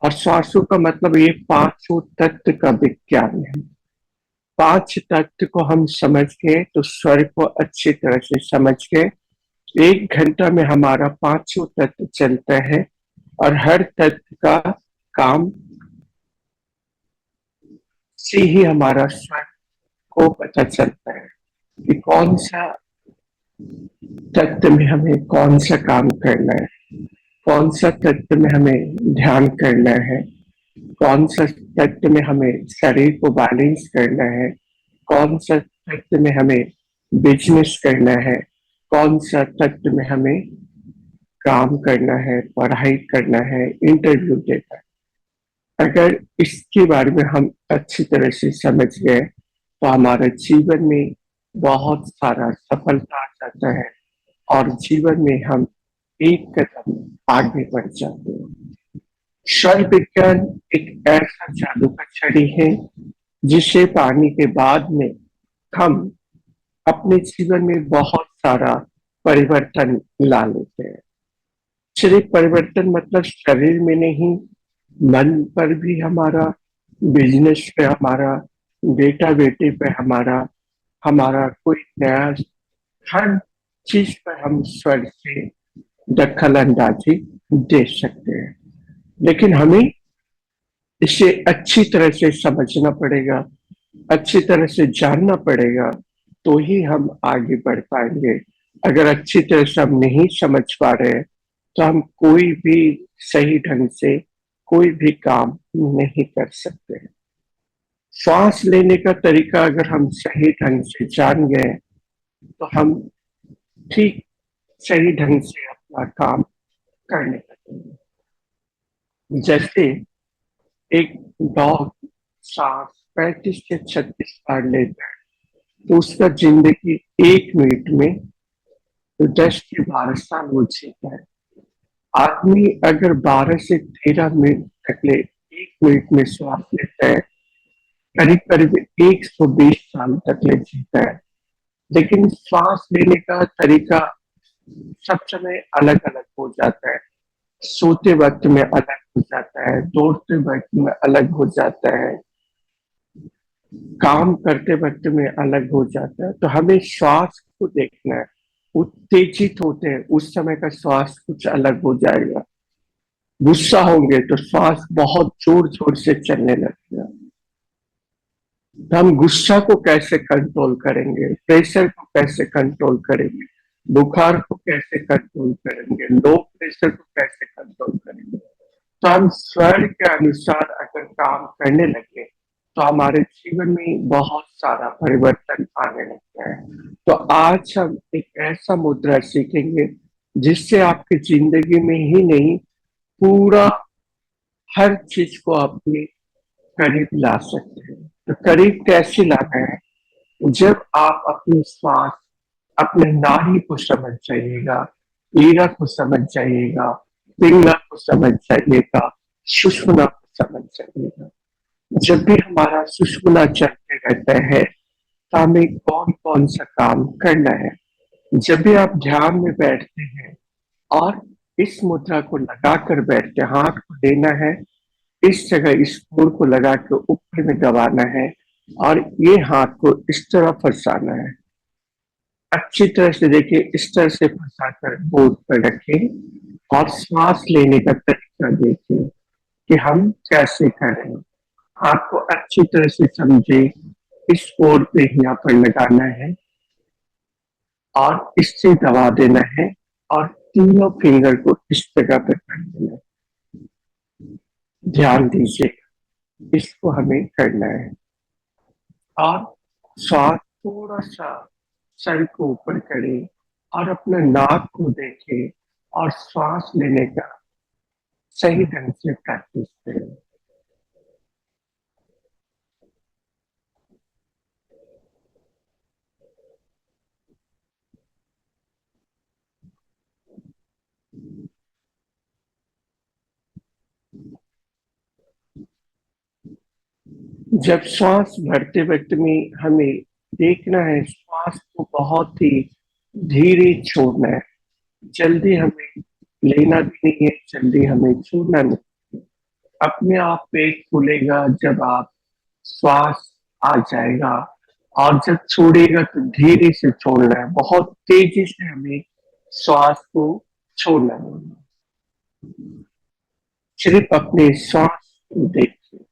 और श्वासों का मतलब ये पांचों तत्व का विज्ञान है। पांच तत्व को हम समझ गए तो स्वर को अच्छी तरह से समझ गए। 1 घंटा में हमारा पांचों तत्व चलता है और हर तत्व का काम से ही हमारा स्वर को पता चलता है कि कौन सा तत्व में हमें कौन सा काम करना है, कौन सा तत्व में हमें ध्यान करना है, कौन सा तत्व में हमें शरीर को बैलेंस करना है, कौन सा तत्व में हमें बिजनेस करना है, कौन सा तत्व में हमें काम करना है, पढ़ाई करना है, इंटरव्यू देना है। अगर इसके बारे में हम अच्छी तरह से समझ गए तो हमारे जीवन में बहुत सारा सफलता आ जाता है और जीवन में हम एक कदम आगे बढ़ जाते हैं। स्वर विज्ञान एक ऐसा जादू का छड़ी है जिसे पाने के बाद में हम अपने जीवन में बहुत सारा परिवर्तन ला लेते हैं। सिर्फ परिवर्तन मतलब शरीर में नहीं, मन पर भी हमारा, बिजनेस पे हमारा, बेटा बेटी पे हमारा, हमारा कोई नया, हर चीज पर हम स्वर से दखल अंदाजी दे सकते हैं। लेकिन हमें इसे अच्छी तरह से समझना पड़ेगा, अच्छी तरह से जानना पड़ेगा, तो ही हम आगे बढ़ पाएंगे। अगर अच्छी तरह से हम नहीं समझ पा रहे हैं तो हम कोई भी सही ढंग से कोई भी काम नहीं कर सकते। श्वास लेने का तरीका अगर हम सही ढंग से जान गए तो हम ठीक सही ढंग से अपना काम करने लगेंगे। जैसे एक डॉग सांस 35 से 36 बार लेता है तो उसका जिंदगी 1 मिनट में तो 10 से 12 साल वो जीता है। आदमी अगर 12 से 13 मिनट तक ले 1 मिनट में श्वास लेता है, करीब करीब 120 साल तक ले जीता है। लेकिन श्वास लेने का तरीका सब समय अलग अलग हो जाता है। सोते वक्त में अलग हो जाता है, दौड़ते वक्त में अलग हो जाता है, काम करते वक्त में अलग हो जाता है। तो हमें श्वास को देखना है। उत्तेजित होते हैं उस समय का श्वास कुछ अलग हो जाएगा, गुस्सा होंगे तो श्वास बहुत जोर जोर से चलने लगेगा। तो हम गुस्सा को कैसे कंट्रोल करेंगे, प्रेशर को कैसे कंट्रोल करेंगे, बुखार को कैसे कंट्रोल करेंगे, लो प्रेशर को कैसे कंट्रोल करेंगे। तो हम स्वर के अनुसार अगर काम करने लगे तो हमारे जीवन में बहुत सारा परिवर्तन आने लगता है। तो आज हम एक ऐसा मुद्रा सीखेंगे जिससे आपकी जिंदगी में ही नहीं, पूरा हर चीज को अपने करीब ला सकते हैं। तो करीब कैसे लाना है? जब आप अपनी श्वास, अपने नाड़ी को समझ जाइएगा, ईरा को समझ जाइएगा, पिंगला को समझ जाइएगा, सुषुम्ना को समझ जाइएगा। जब भी हमारा सुषुम्ना चलते रहता है तो हमें कौन कौन सा काम करना है। जब भी आप ध्यान में बैठते हैं और इस मुद्रा को लगा कर बैठते हैं, हाथ को लेना है, इस जगह इस कोर को लगा के ऊपर में दबाना है और ये हाथ को इस तरह फंसाना है। अच्छी तरह से देखिए, इस तरह से फंसाकर बोर्ड पर रखें और श्वास लेने का तरीका देखिए कि हम कैसे करें। आपको अच्छी तरह से समझे, इस कोर पे यहाँ पर लगाना है और इससे दबा देना है और तीनों फिंगर को इस जगह पर कर देना है। ध्यान दीजिए, इसको हमें करना है और श्वास थोड़ा सा सर को ऊपर करें और अपने नाक को देखें और श्वास लेने का सही ढंग से प्रैक्टिस करें। जब श्वास भरते वक्त में हमें देखना है, श्वास को बहुत ही धीरे छोड़ना है। जल्दी हमें लेना भी नहीं है, जल्दी हमें छोड़ना नहीं। अपने आप पेट फूलेगा जब आप श्वास आ जाएगा, और जब छोड़ेगा तो धीरे से छोड़ना है, बहुत तेजी से हमें श्वास को छोड़ना है। सिर्फ अपने श्वास को देखिए।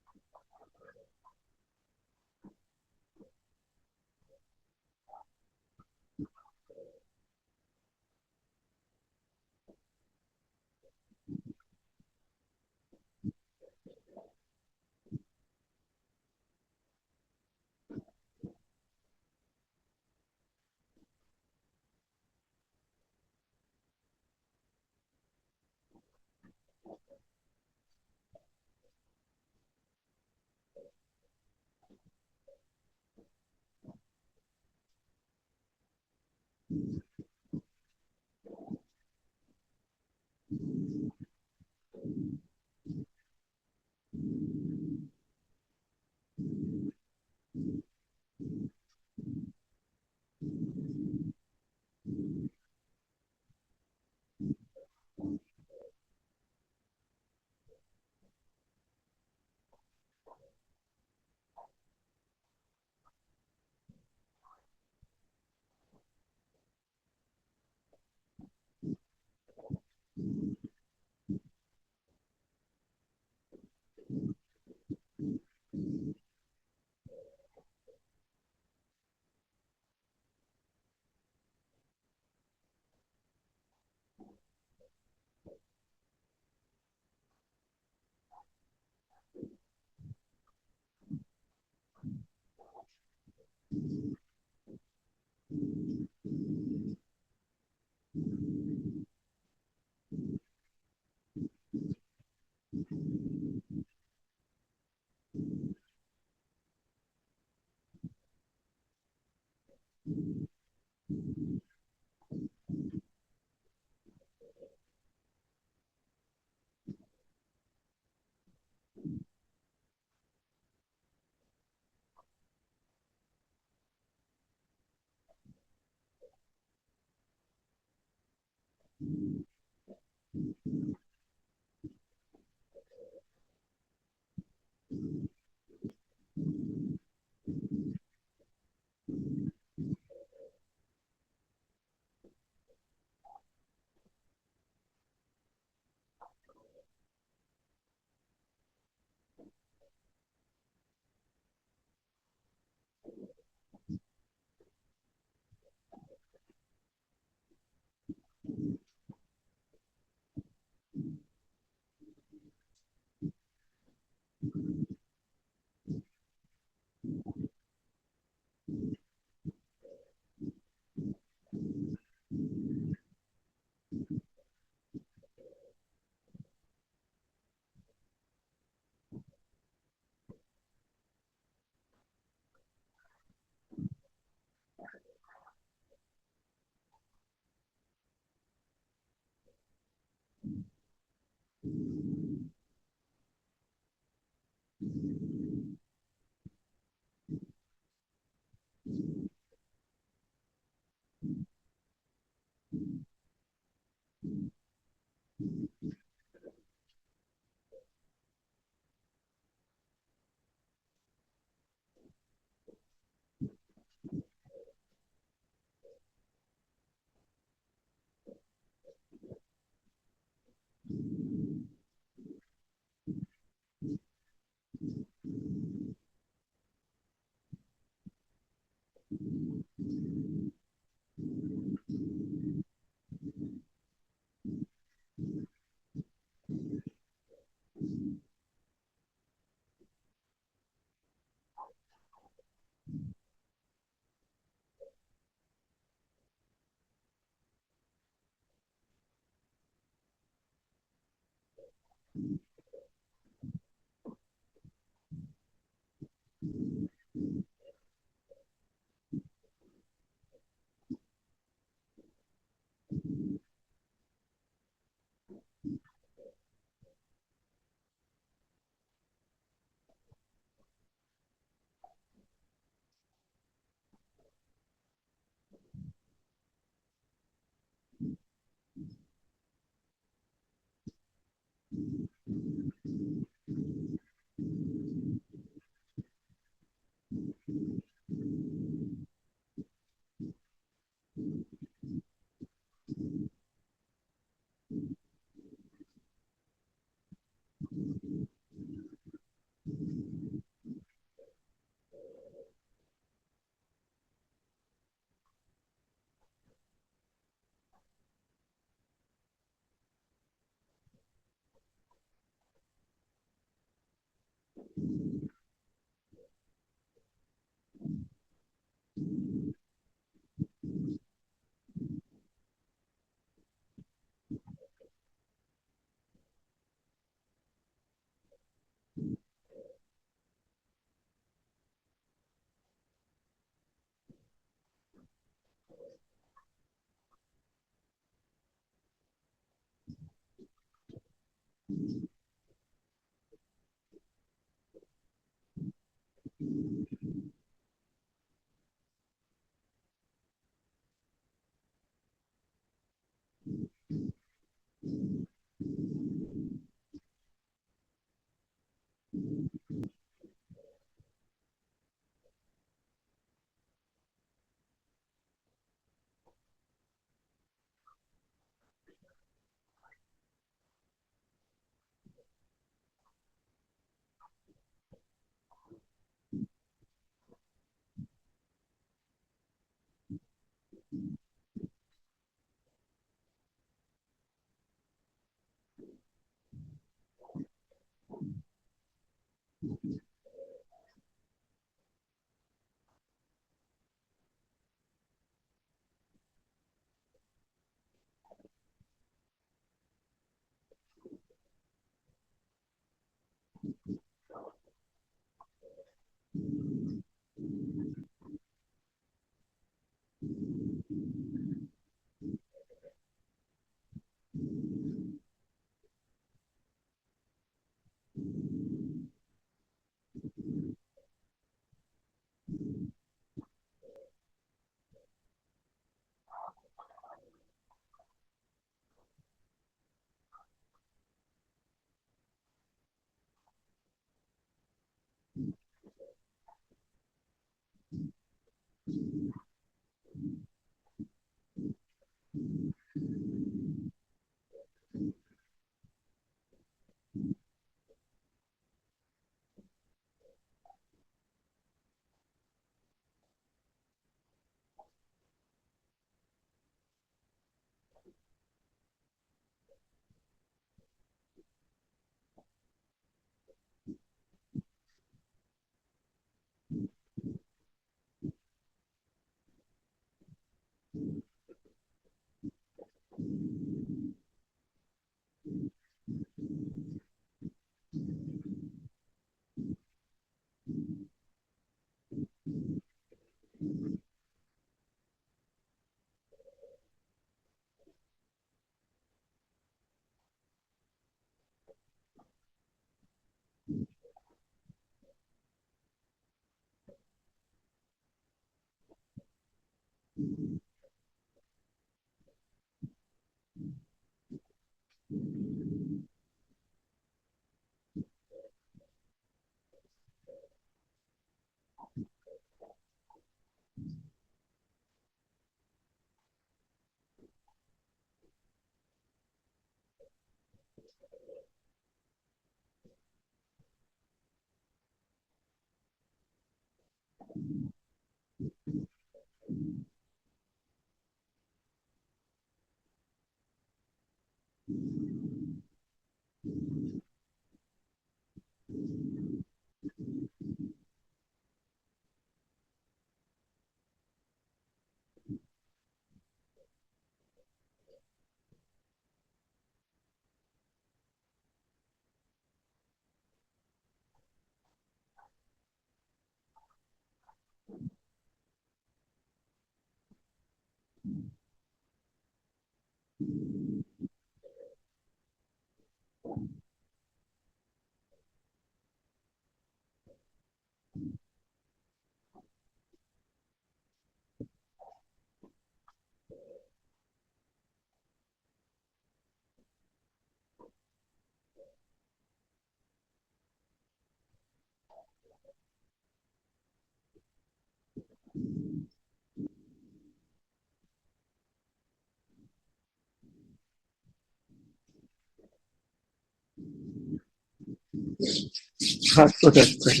हाथ को रख करें।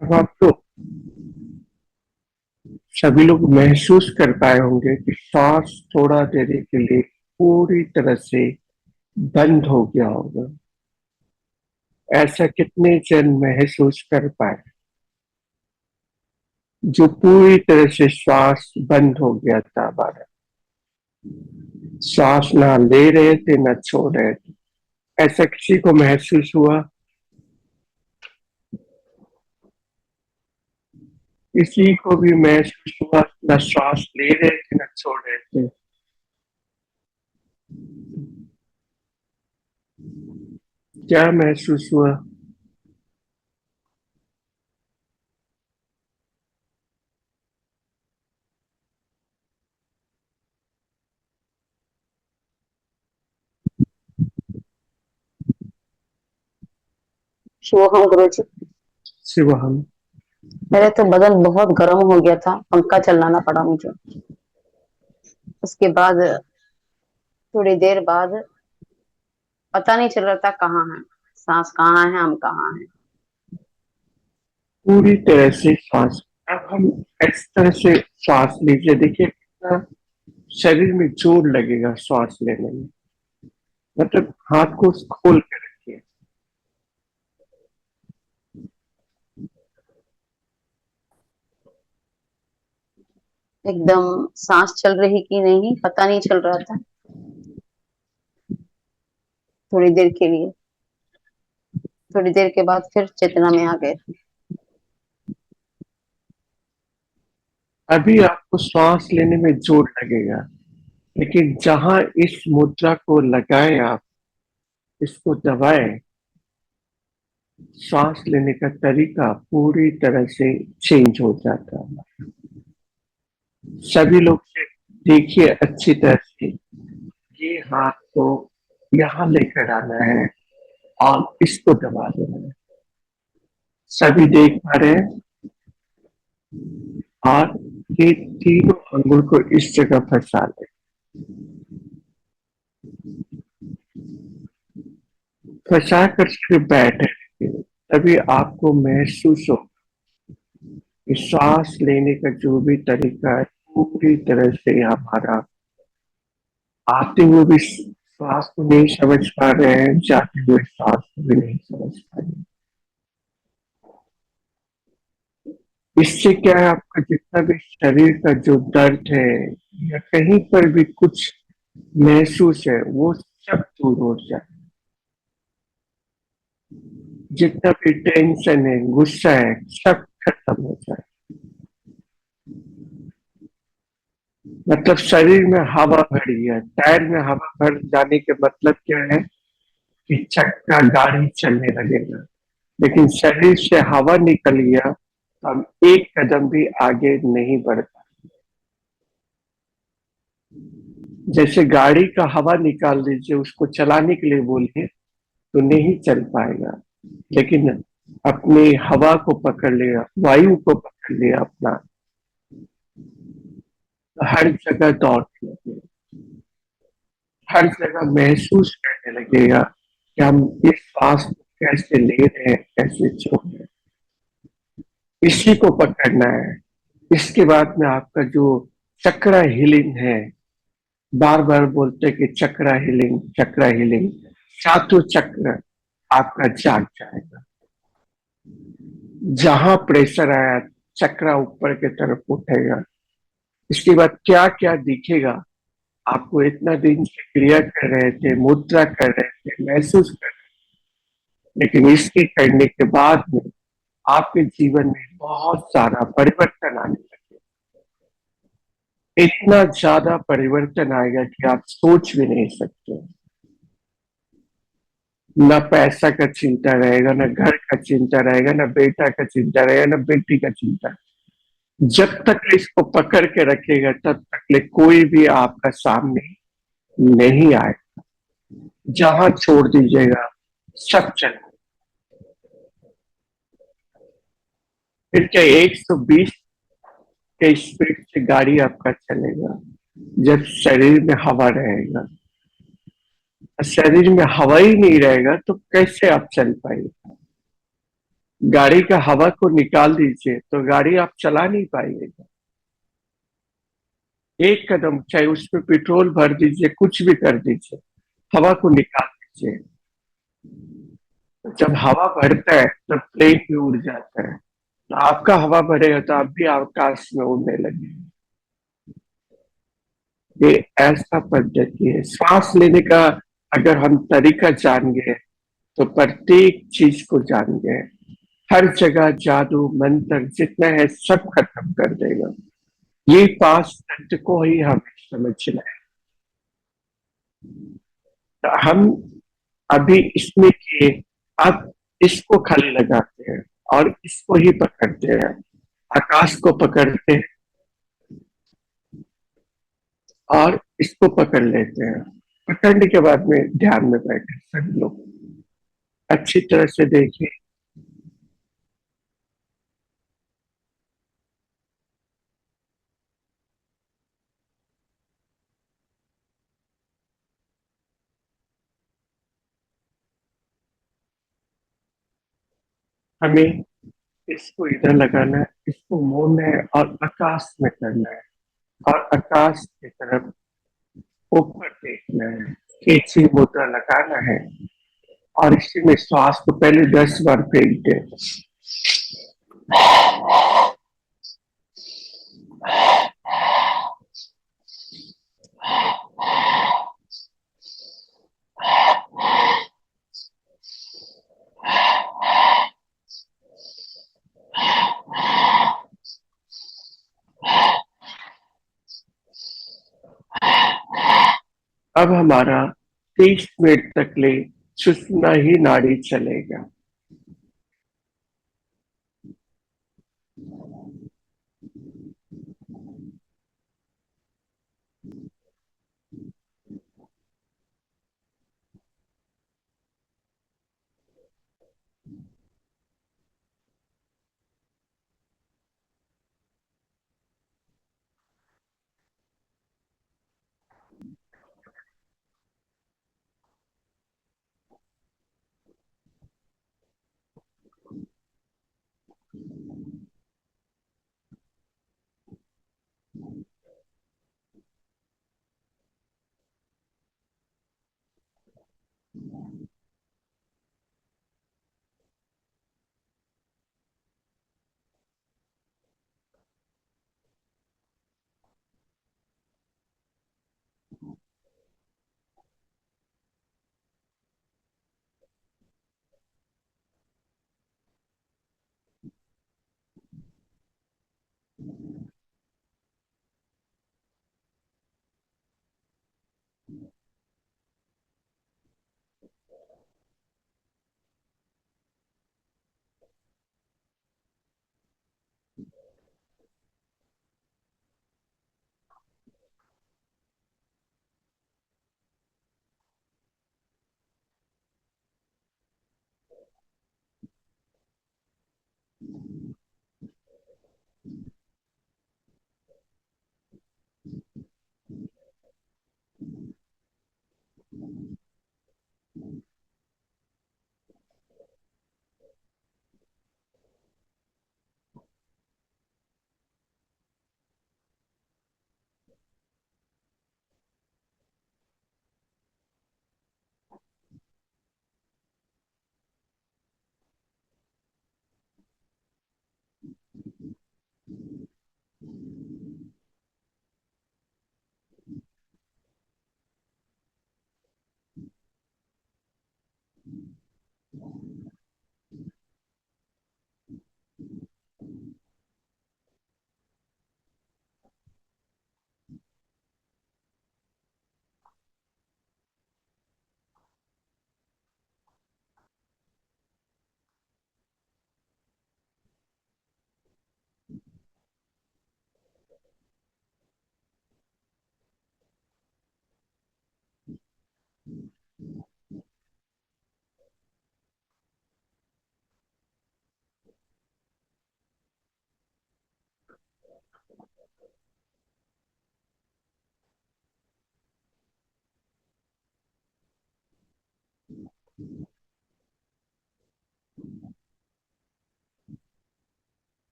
अब आप तो सभी लोग महसूस कर पाए होंगे कि सांस थोड़ा देर के लिए पूरी तरह से बंद हो गया होगा। ऐसा कितने जन महसूस कर पाए जो पूरी तरह से श्वास बंद हो गया था हमारा, श्वास ना ले रहे थे ना छोड़ रहे थे। ऐसा किसी को महसूस हुआ? किसी को भी महसूस हुआ ना श्वास ले रहे थे ना छोड़ रहे थे? क्या महसूस हुआ? शिवोहम गुरु जी। शिवहम। मेरे तो बदन बहुत गर्म हो गया था, पंखा चलाना पड़ा मुझे। उसके बाद थोड़ी देर बाद पता नहीं चल रहा था कहाँ है, सांस कहाँ है, हम कहाँ हैं। पूरी तरह से श्वास। अब हम इस तरह से श्वास लीजिए, देखिए कितना शरीर में जोर लगेगा श्वास लेने में। मतलब हाथ को खोल के रखिए। एकदम सांस चल रही कि नहीं पता नहीं चल रहा था थोड़ी देर के लिए। थोड़ी देर के बाद फिर चेतना में आ गए। अभी आपको श्वास लेने में जोर लगेगा, लेकिन जहां इस मुद्रा को लगाएं आप, इसको दबाएं, सांस लेने का तरीका पूरी तरह से चेंज हो जाता है। सभी लोग से देखिए अच्छी तरह से, ये हाथ को यहाँ लेकर आना है और इसको दबा देना है। सभी देख पा रहे हैं। और ये तीनों अंगुल को इस जगह फंसा ले। फंसा कर सिर्फ बैठे रहिए। तभी आपको महसूस हो कि सांस लेने का जो भी तरीका है पूरी तरह से हमारा, आते हुए भी सांस को नहीं समझ पा रहे हैं, जाते हुए सांस को भी नहीं समझ पा रहे हैं। इससे क्या है, आपका जितना भी शरीर का जो दर्द है या कहीं पर भी कुछ महसूस है वो सब दूर हो जाए। जितना भी टेंशन है, गुस्सा है, सब खत्म हो जाए। मतलब शरीर में हवा भरी है, टायर में हवा भर जाने के मतलब क्या है कि चक्का गाड़ी चलने लगेगा। लेकिन शरीर से हवा निकल गया तो हम एक कदम भी आगे नहीं बढ़ पाए। जैसे गाड़ी का हवा निकाल दीजिए, उसको चलाने के लिए बोलिए तो नहीं चल पाएगा। लेकिन अपनी हवा को पकड़ लिया, वायु को पकड़ लिया अपना, तो हर जगह दौड़ने लगेगा। हर जगह महसूस करने लगेगा कि हम इस सांस को कैसे ले रहे हैं, कैसे छोड़ रहे हैं। इसी को पकड़ना है। इसके बाद में आपका जो चक्रा हीलिंग है, बार बार बोलते हैं कि चक्रा हीलिंग, चक्रा हीलिंग, सातों चक्र आपका जाग जाएगा। जहां प्रेशर आया, चक्रा ऊपर की तरफ उठेगा। इसके बाद क्या क्या दिखेगा, आपको इतना दिन से क्रिया कर रहे थे, मुद्रा कर रहे थे, महसूस कर रहे थे, लेकिन इसके करने के बाद में आपके जीवन में बहुत सारा परिवर्तन आने लगे। इतना ज्यादा परिवर्तन आएगा कि आप सोच भी नहीं सकते। न पैसा का चिंता रहेगा, न घर का चिंता रहेगा, न बेटा का चिंता रहेगा, न बेटी का चिंता। जब तक इसको पकड़ के रखेगा तब तक ले कोई भी आपका सामने नहीं आए। जहां छोड़ दीजिएगा सब चल। फिर क्या 120 के स्पीड से गाड़ी आपका चलेगा जब शरीर में हवा रहेगा। शरीर में हवा ही नहीं रहेगा तो कैसे आप चल पाएंगे। गाड़ी का हवा को निकाल दीजिए तो गाड़ी आप चला नहीं पाएंगे। एक कदम चाहे उसमें पेट्रोल भर दीजिए, कुछ भी कर दीजिए, हवा को निकाल दीजिए। जब हवा भरता है तब प्लेन भी उड़ जाता है। तो आपका हवा भरेगा तो आप भी आकाश में उड़ने लगेंगे। ये ऐसा पद्धति है सांस लेने का। अगर हम तरीका जान गए तो प्रत्येक चीज को जान गए। हर जगह जादू मंत्र जितना है सब खत्म कर देगा। ये पांच तत्व को ही हमें समझना है। तो हम अभी इसमें किए, अब इसको खाली लगाते हैं और इसको ही पकड़ते हैं। आकाश को पकड़ते हैं और इसको पकड़ लेते हैं। पकड़ने के बाद में ध्यान में बैठे सभी लोग अच्छी तरह से देखिए। हमें इसको इधर लगाना है, इसको मोड़ना है और आकाश में करना है और आकाश की तरफ ऊपर देखना है। कैची मुद्रा लगाना है और इसी में श्वास को पहले 10 बार फेंकते हैं। अब हमारा 30 मिनट तक ले सुषुम्ना ही नाड़ी चलेगा।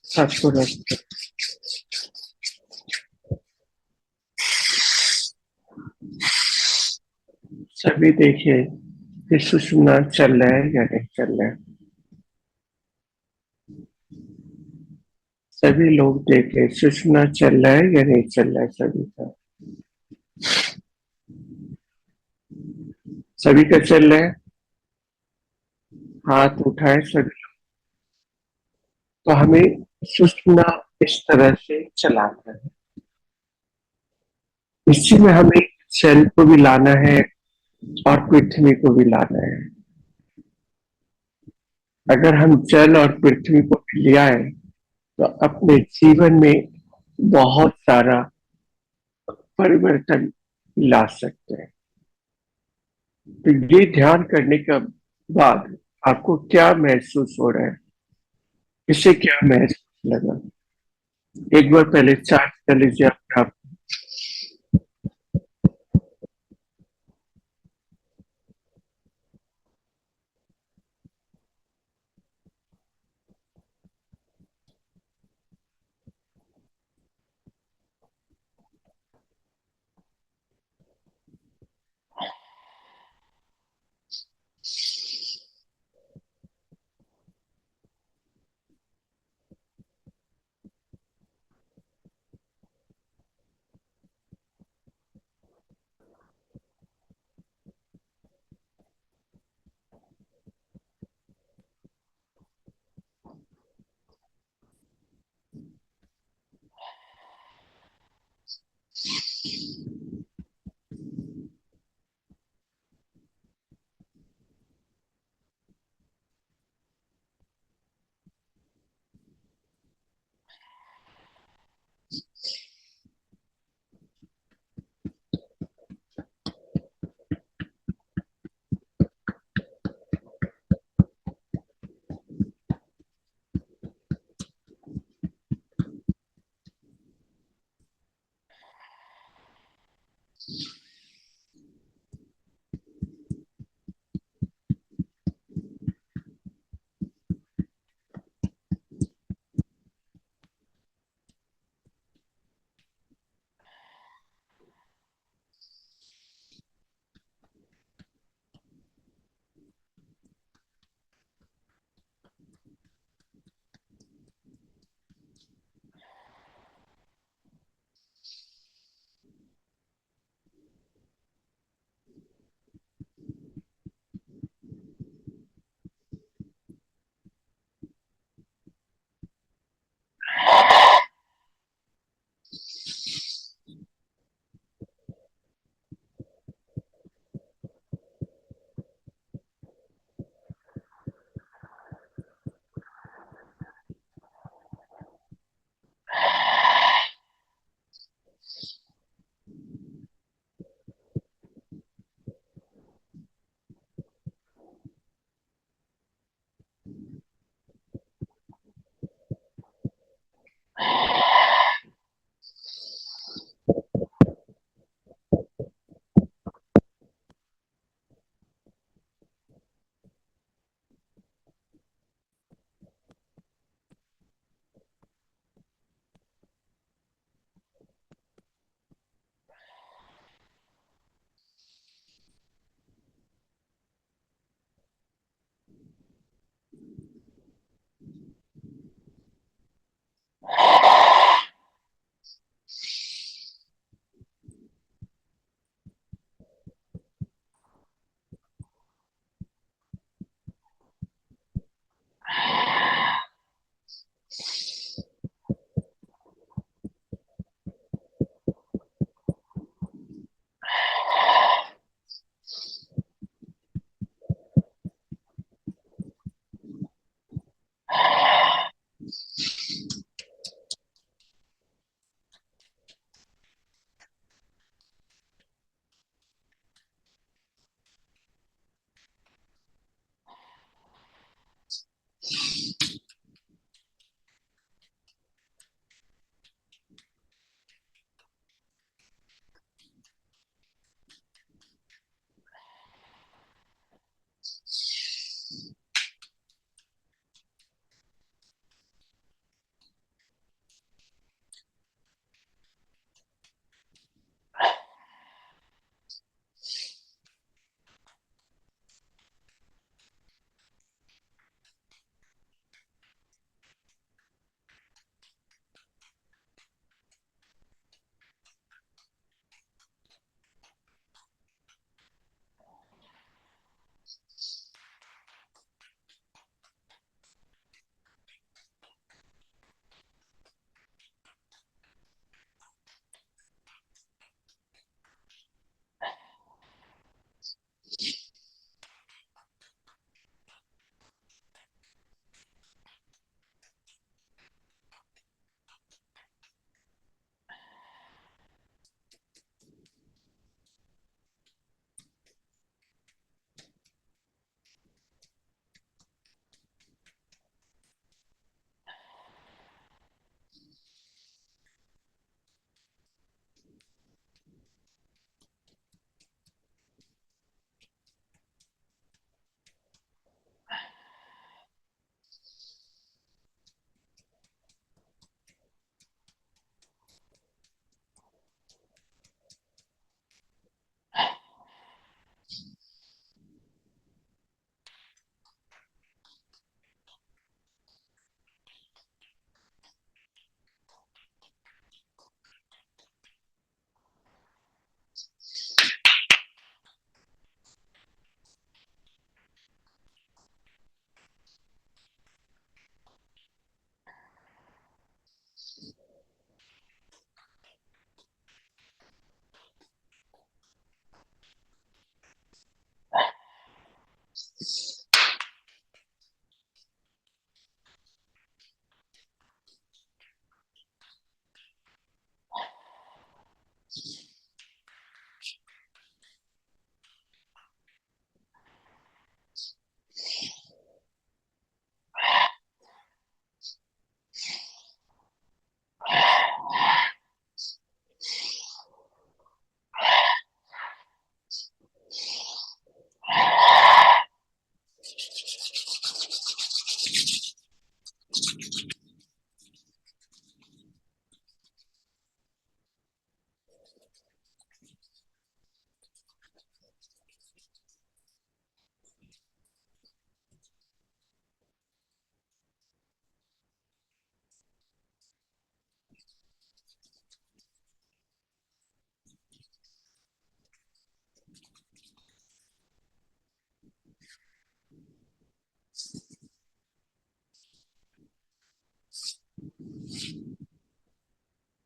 सतपुरुष सभी देखिए कि सुषुम्ना चल रहा है या नहीं चल रहा है। सभी लोग देखें सुषुम्ना चल रहा है या नहीं चल रहा है सभी का। सभी का चल रहा है, हाथ उठाए सभी। तो हमें सुषुम्ना इस तरह से चलाना है। इसी में हमें जल को भी लाना है और पृथ्वी को भी लाना है। अगर हम जल और पृथ्वी को भी ले आए तो अपने जीवन में बहुत सारा परिवर्तन ला सकते हैं। तो ये ध्यान करने के बाद आपको क्या महसूस हो रहा है, इसे क्या महसूस लगा, एक बार पहले चार्ज कर लीजिए अपने आप।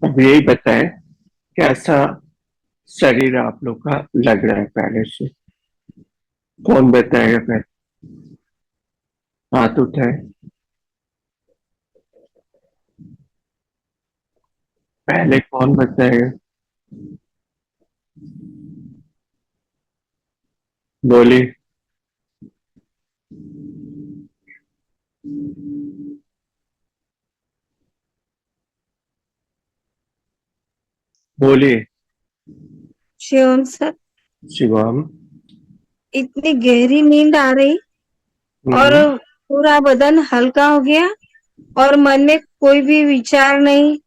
अब यही बताएं कैसा शरीर आप लोग का लग रहा है पहले से। कौन बताएगा पहले? हाथ उठाए। पहले कौन बताएगा? बोली। बोलिए। शिवम सर, शिवम। इतनी गहरी नींद आ रही और हम्म। पूरा बदन हल्का हो गया और मन में कोई भी विचार नहीं,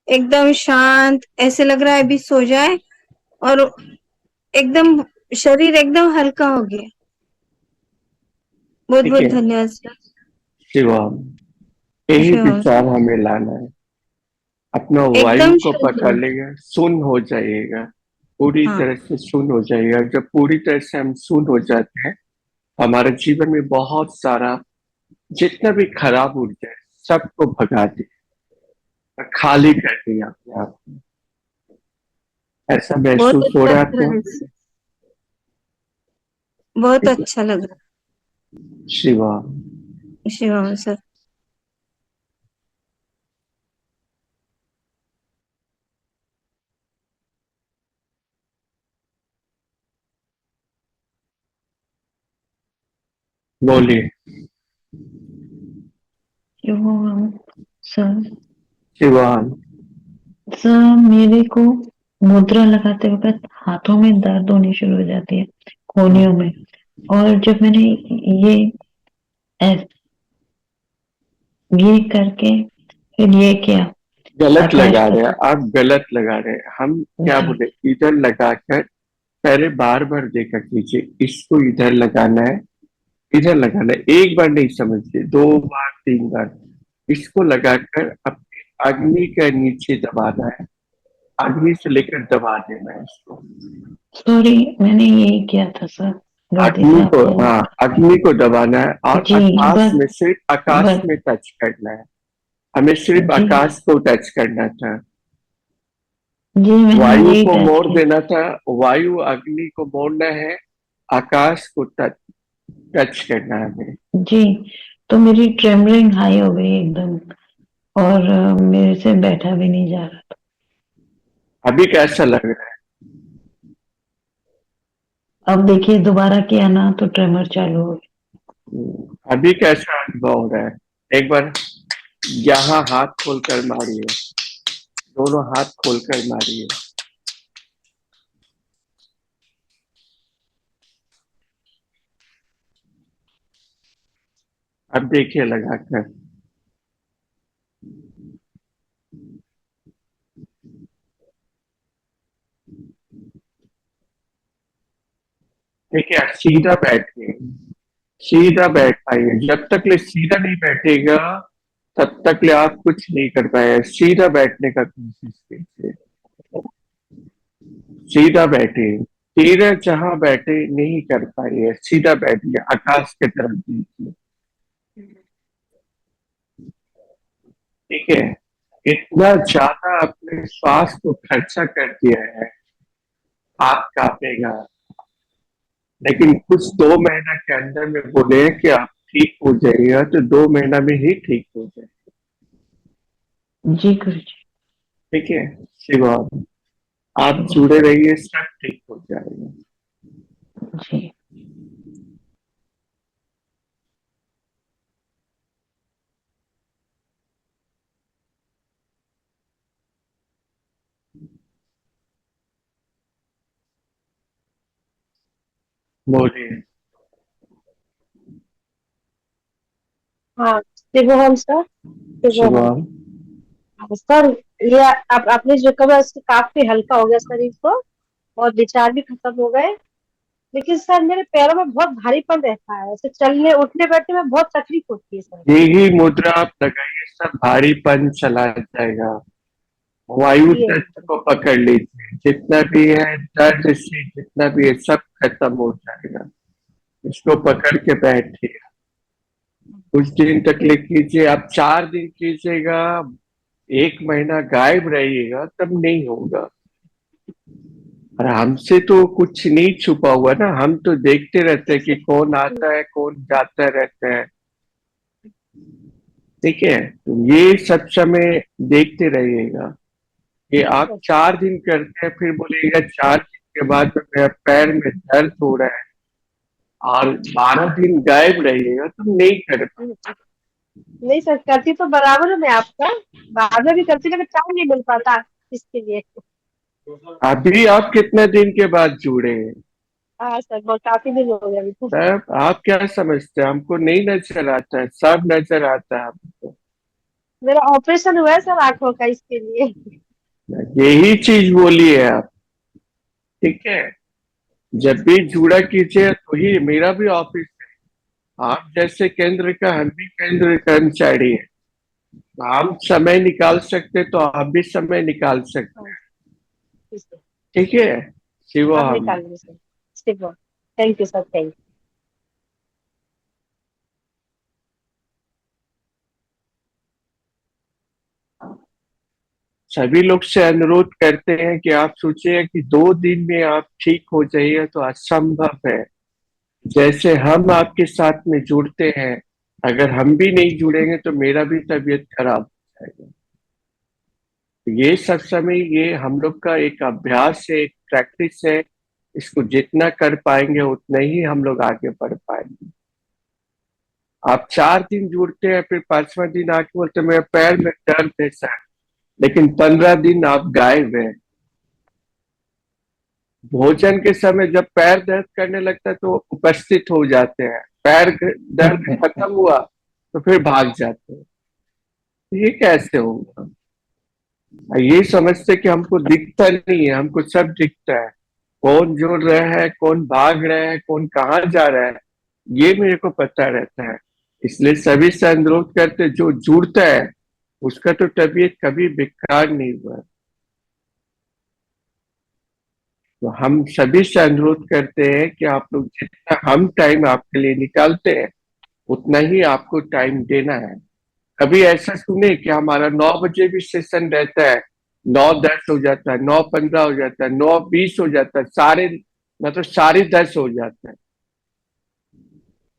एकदम शांत, ऐसे लग रहा है अभी सो जाए और एकदम शरीर एकदम हल्का हो गया। बहुत ठीक बहुत है धन्यवाद सर। शिवम, यही शिवम विचार सर, हमें लाना है। अपना वायु एकदम को पकड़ शुद्ध। लेगा, सुन हो जाइएगा, पूरी हाँ, तरह से सुन हो जाइएगा। जब पूरी तरह से हम सुन हो जाते हैं, हमारे जीवन में बहुत सारा जितना भी खराब ऊर्जा है सबको भगा दी, खाली कर दिया अपने आप को। ऐसा बहुत महसूस हो अच्छा रहा है लग रहा आपको? है सर, बहुत ठीक है अच्छा लग रहा शिवा। है शिवम सर। बोलिए। शिवम सर, शिवान। सर मेरे को मुद्रा लगाते वक्त हाथों में दर्द होनी शुरू हो जाती है, कोहनियों में। और जब मैंने ये ऐस- ये करके फिर ये किया गलत आकाश लगा को। रहे हैं आप, गलत लगा रहे हैं। हम क्या जी बोले, इधर लगाकर पहले बार बार देखा कीजिए, इसको इधर लगाना है, इधर लगाना है। एक बार नहीं समझिए, दो बार तीन बार इसको लगाकर अपनी अग्नि के नीचे दबाना है, अग्नि से लेकर दबा देना है इसको। सॉरी, मैंने यही किया था सर, गलती अग्नि से को, आपको। हाँ, अग्नि को दबाना है और जी आकाश बस, में, सिर्फ आकाश बस। में टच करना है। हमें सिर्फ जी आकाश को टच करना था। जी, मैंने वायु यही को टच मोड़ किया। देना था, वायु अग्नि को मोड़ना है, आकाश को टच टच करना है हमें। जी, तो मेरी ट्रेमरिंग हाई हो गई एकदम, और मेरे से बैठा भी नहीं जा रहा। अभी कैसा लग रहा है? अब देखिए दोबारा किया ना तो ट्रेमर चालू हो अभी कैसा अनुभव हो रहा है? एक बार यहाँ हाथ खोलकर मारिए, दोनों हाथ खोलकर मारिए। अब देखिए लगाकर। देखिए सीधा बैठिए, सीधा बैठ पाइए। जब तक ले सीधा नहीं बैठेगा तब तक ले आप कुछ नहीं कर पाएंगे। सीधा बैठने का कोशिश कीजिए, सीधा बैठिए। सीधा जहां बैठे नहीं कर पाइए, सीधा बैठिए, आकाश की तरफ देखिए। ठीक है, इतना ज्यादा अपने श्वास को खर्चा कर दिया है, आप कांपेगा। लेकिन कुछ 2 महीना के अंदर में बोले कि आप ठीक हो जाइएगा, तो 2 महीना में ही ठीक हो जाए। जी गुरु जी। ठीक है शिवा, आप शिव जुड़े रहिए, सब ठीक हो जाएगा। जी। बोलिए। हाँ, शिवम सर, शिवा। शिवम सर। ये आपने जो कहा उससे काफी हल्का हो गया शरीर को और विचार भी खत्म हो गए। लेकिन सर मेरे पैरों में बहुत भारीपन रहता है, ऐसे चलने उठने बैठने में बहुत तकलीफ होती है सर। यही मुद्रा आप लगाइए, सब भारीपन चला जाएगा। वायु ये तत्व को पकड़ लीजिए, जितना भी है दर्द से, जितना भी है सब खत्म हो जाएगा। इसको पकड़ के बैठिए, कुछ दिन तक ले कीजिए। आप 4 दिन कीजिएगा, एक महीना गायब रहिएगा तब नहीं होगा। और हमसे तो कुछ नहीं छुपा हुआ ना, हम तो देखते रहते हैं कि कौन आता है कौन जाता रहता है। ठीक है, तो ये सब समय देखते रहिएगा कि आप 4 दिन करते हैं फिर बोलिएगा 4 दिन के बाद में मेरा पैर में दर्द हो रहा है, और 12 दिन गायब रहिएगा तो नहीं कर पाए। नहीं सर, करती तो बराबर हूँ मैं आपका, बाद में भी करती, लेकिन टाइम नहीं मिल पाता इसके लिए। अभी आप कितने दिन के बाद जुड़े हैं? हाँ सर, बहुत काफी दिन हो गए अभी तो। तब आप क्या समझते हैं हमको नहीं नजर आता है? सब नजर आता है हमको। मेरा ऑपरेशन हुआ है सर आंखों का, इसके लिए। यही चीज बोली है आप। ठीक है, जब भी जुड़ा कीजिए तो ही मेरा भी ऑफिस है, आप जैसे केंद्र का हम भी केंद्र कर्मचारी है, तो हम समय निकाल सकते तो आप भी समय निकाल सकते। हाँ, ठीक है। ठीक है, शिवा आप हम। निकाल लीजिए सर। ठीक है, थैंक यू सर, थैंक सभी लोग से अनुरोध करते हैं कि आप सोचिए कि 2 दिन में आप ठीक हो जाइए तो असंभव है। जैसे हम आपके साथ में जुड़ते हैं, अगर हम भी नहीं जुड़ेंगे तो मेरा भी तबीयत खराब हो जाएगा। तो ये सब समय ये हम लोग का एक अभ्यास है, एक प्रैक्टिस है। इसको जितना कर पाएंगे उतना ही हम लोग आगे बढ़ पाएंगे। आप 4 दिन जुड़ते हैं फिर 5वां दिन आके बोलते मेरे पैर में दर्द है सर, लेकिन 15 दिन आप गायब हैं। भोजन के समय जब पैर दर्द करने लगता है तो उपस्थित हो जाते हैं, पैर दर्द खत्म हुआ तो फिर भाग जाते हैं। तो ये कैसे होगा? ये समझते कि हमको दिखता नहीं है, हमको सब दिखता है। कौन जुड़ रहा है, कौन भाग रहा है, कौन कहाँ जा रहा है, ये मेरे को पता रहता है। इसलिए सभी से अनुरोध करते जो जुड़ता है उसका तो तबीयत कभी बेकार नहीं हुआ। तो हम सभी से अनुरोध करते हैं कि आप लोग जितना हम टाइम आपके लिए निकालते हैं उतना ही आपको टाइम देना है। कभी ऐसा सुने कि हमारा 9 बजे भी सेशन रहता है, 9:10 हो जाता है, 9:15 हो जाता है, 9:20 हो जाता है, साढ़े मतलब 10:30 हो जाता है।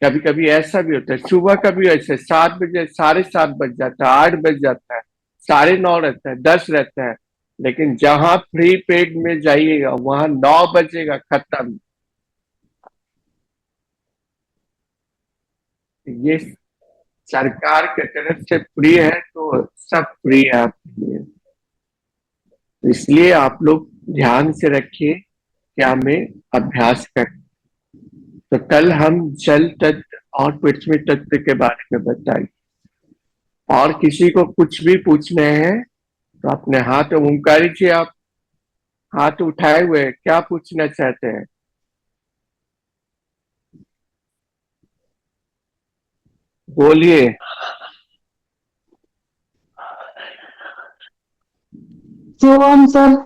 कभी कभी ऐसा भी होता है, सुबह कभी ऐसे 7 बजे 7:30 बज जाता है, 8 बज जाता है, 9:30 रहता है, 10 रहता है। लेकिन जहां फ्री पेड में जाइएगा वहां 9 बजेगा खत्म। ये सरकार की तरफ से फ्री है तो सब फ्री है आपके लिए। इसलिए आप लोग ध्यान से रखिए कि हमें अभ्यास करें। तो कल हम जल तत्व और पृथ्वी तत्व के बारे में बताएंगे। और किसी को कुछ भी पूछने हैं तो अपने हाथ ओंकारी जी, आप हाथ उठाए हुए हैं, क्या पूछना चाहते हैं? बोलिए। शिवम सर,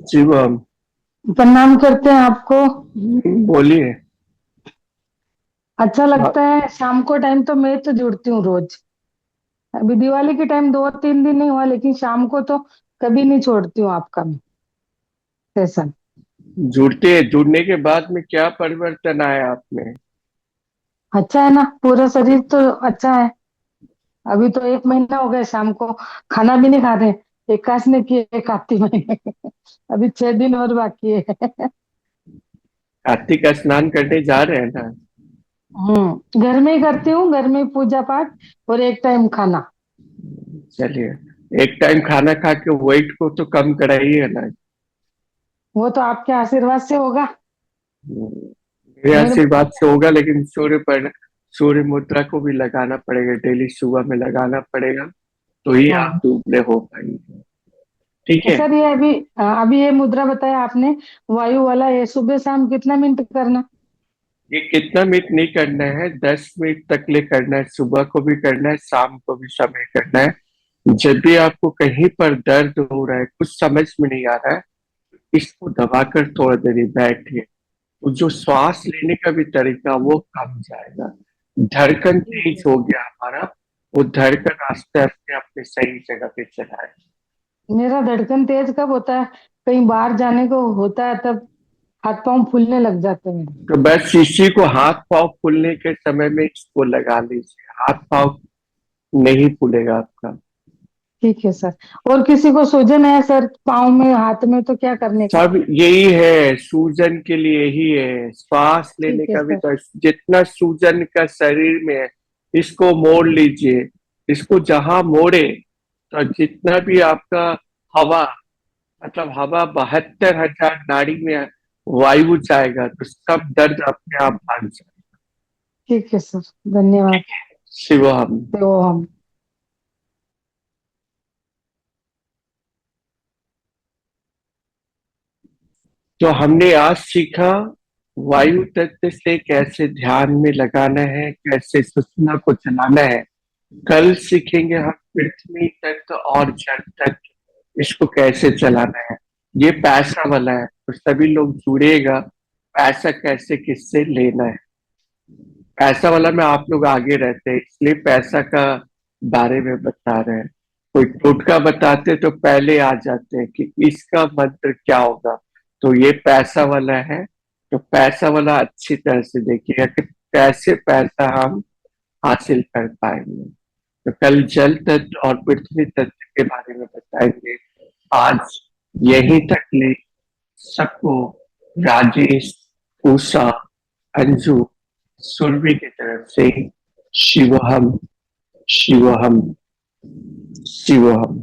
शिवम। प्रणाम करते हैं आपको। बोलिए। अच्छा लगता है शाम को टाइम, तो मैं तो जुड़ती हूँ रोज। अभी दिवाली के टाइम 2-3 दिन नहीं हुआ, लेकिन शाम को तो कभी नहीं छोड़ती हूँ आपका सेशन। जुड़ने के बाद में क्या परिवर्तन आया आप में? अच्छा है ना, पूरा शरीर तो अच्छा है। अभी तो 1 महीना हो गया, शाम को खाना भी नहीं खा रहे, एकादश ने की है कार्तिक महीने। अभी 6 दिन और बाकी है। कार्तिक स्नान करने जा रहे हैं ना? घर में ही करती हूँ, घर में ही पूजा पाठ और एक टाइम खाना। चलिए, एक टाइम खाना खा के वेट को तो कम कराइए ना। वो तो आपके आशीर्वाद से होगा। मेरे मेरे आशीर्वाद से होगा, लेकिन सूर्य मुद्रा को भी लगाना पड़ेगा, डेली सुबह में लगाना पड़ेगा, तो ही आप हाँ दुबले हो पाएंगे। ठीक है। सर, ये अभी ये मुद्रा बताया आपने, वायु वाला, ये सुबह शाम कितना मिनट करना? ये कितना मिनट नहीं करना है, 10 मिनट तक ले करना है, सुबह को भी करना है, शाम को भी समय करना है। जब भी आपको कहीं पर दर्द हो रहा है, कुछ समझ में नहीं आ रहा है, इसको दबाकर थोड़ा देर बैठिए, तो जो श्वास लेने का भी तरीका वो कम जाएगा। धड़कन तेज हो गया हमारा, वो धड़कन आस्ते आस्ते अपने सही जगह पे चलाए। मेरा धड़कन तेज कब होता है, कहीं बाहर जाने को होता है तब हाथ पांव फूलने लग जाते हैं। तो बस इसी को हाथ पांव फूलने के समय में इसको लगा लीजिए, हाथ पांव नहीं फूलेगा आपका। ठीक है सर। और किसी को सूजन है सर पाँव में हाथ में तो क्या करने का सब है? यही है, सूजन के लिए ही है, श्वास लेने ठीक है का भी सर। तो जितना सूजन का शरीर में है इसको मोड़ लीजिए। इसको जहां मोड़े तो जितना भी आपका हवा, मतलब हवा 72,000 नाड़ी में वायु जाएगा तो सब दर्द अपने आप भाग जाएगा। ठीक है सर, धन्यवाद। शिवम। तो हम तो हमने आज सीखा वायु तत्व से कैसे ध्यान में लगाना है, कैसे सुषुम्ना को चलाना है। कल सीखेंगे हम पृथ्वी तत्व और जल तत्व, इसको कैसे चलाना है। ये पैसा वाला है तो सभी लोग जुड़ेगा, पैसा कैसे किससे लेना है। पैसा वाला में आप लोग आगे रहते हैं इसलिए पैसा का बारे में बता रहे हैं। कोई टोटका बताते तो पहले आ जाते हैं कि इसका मंत्र क्या होगा। तो ये पैसा वाला है, तो पैसा वाला अच्छी तरह से देखिएगा कि कैसे पैसा हम हासिल कर पाएंगे। तो कल जल तत्व और पृथ्वी तत्व के बारे में बताएंगे। आज यहीं तक ले सबको राजेश, उषा, अंजू, सुरभि की तरफ से शिवहम शिवहम शिवहम।